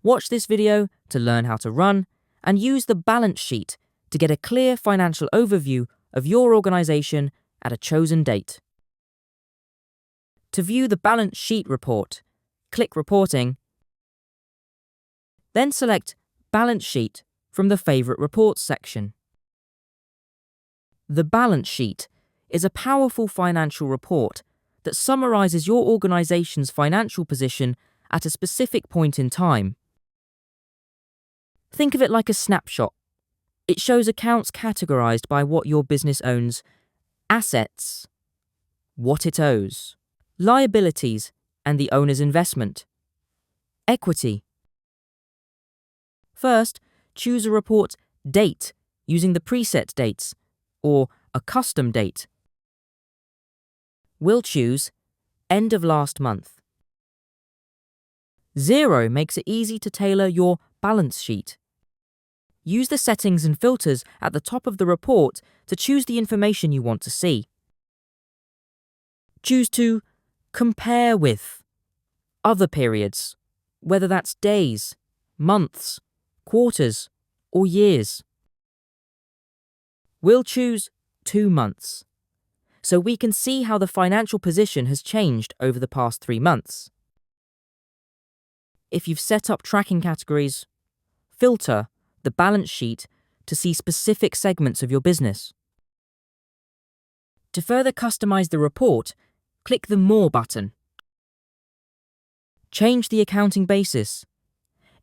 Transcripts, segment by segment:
Watch this video to learn how to run and use the balance sheet to get a clear financial overview of your organization at a chosen date. To view the balance sheet report, click Reporting, then select Balance Sheet from the Favorite Reports section. The balance sheet is a powerful financial report that summarizes your organization's financial position at a specific point in time. Think of it like a snapshot. It shows accounts categorized by what your business owns, assets, what it owes, liabilities and the owner's investment, equity. First, choose a report date using the preset dates or a custom date. We'll choose end of last month. Xero makes it easy to tailor your balance sheet. Use the settings and filters at the top of the report to choose the information you want to see. Choose to compare with other periods, whether that's days, months, quarters, or years. We'll choose 2 months, so we can see how the financial position has changed over the past 3 months. If you've set up tracking categories, filter the balance sheet to see specific segments of your business. To further customize the report, click the More button. Change the accounting basis.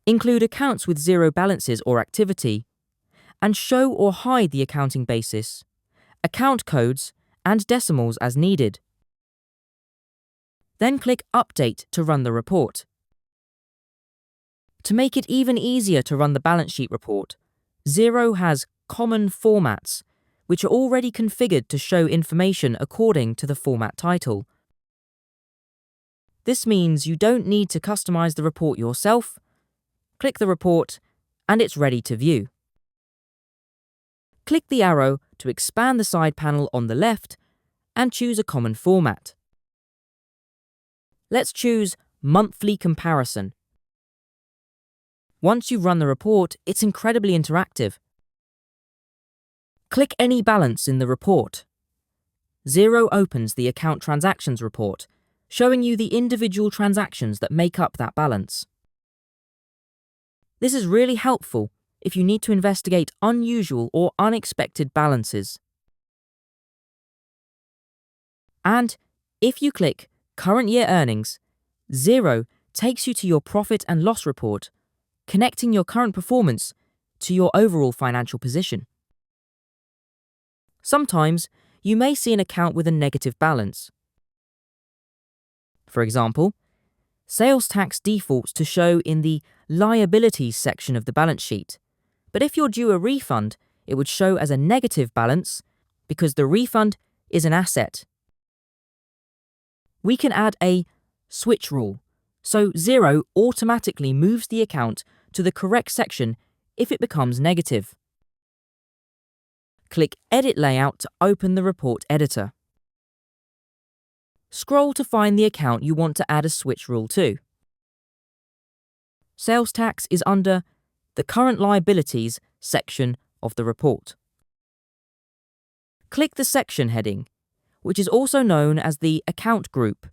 Include accounts with zero balances or activity, and show or hide the accounting basis, account codes, and decimals as needed. Then click Update to run the report. To make it even easier to run the balance sheet report, Xero has common formats, which are already configured to show information according to the format title. This means you don't need to customize the report yourself. Click the report, and it's ready to view. Click the arrow to expand the side panel on the left and choose a common format. Let's choose Monthly Comparison. Once you've run the report, it's incredibly interactive. Click any balance in the report. Xero opens the Account Transactions report, showing you the individual transactions that make up that balance. This is really helpful if you need to investigate unusual or unexpected balances. And if you click Current Year Earnings, Xero takes you to your profit and loss report, connecting your current performance to your overall financial position. Sometimes you may see an account with a negative balance. For example, sales tax defaults to show in the liabilities section of the balance sheet, but if you're due a refund, it would show as a negative balance because the refund is an asset. We can add a switch rule, so Xero automatically moves the account to the correct section if it becomes negative. Click Edit Layout to open the report editor. Scroll to find the account you want to add a switch rule to. Sales tax is under the Current Liabilities section of the report. Click the section heading, which is also known as the account group.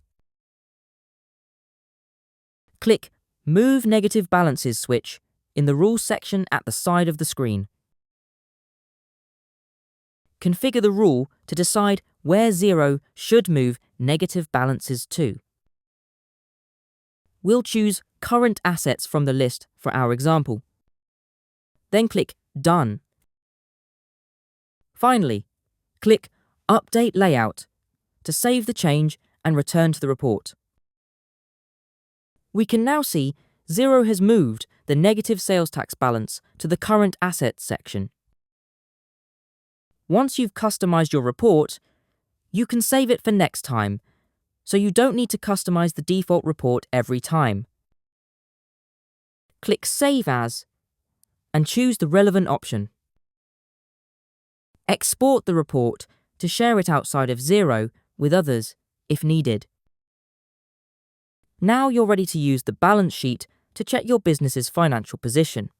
Click Move Negative Balances switch in the Rules section at the side of the screen. Configure the rule to decide where Xero should move negative balances to. We'll choose Current Assets from the list for our example. Then click Done. Finally, click Update Layout to save the change and return to the report. We can now see Xero has moved the negative sales tax balance to the Current Assets section. Once you've customized your report, you can save it for next time, so you don't need to customize the default report every time. Click Save As and choose the relevant option. Export the report to share it outside of Xero with others if needed. Now you're ready to use the balance sheet to check your business's financial position.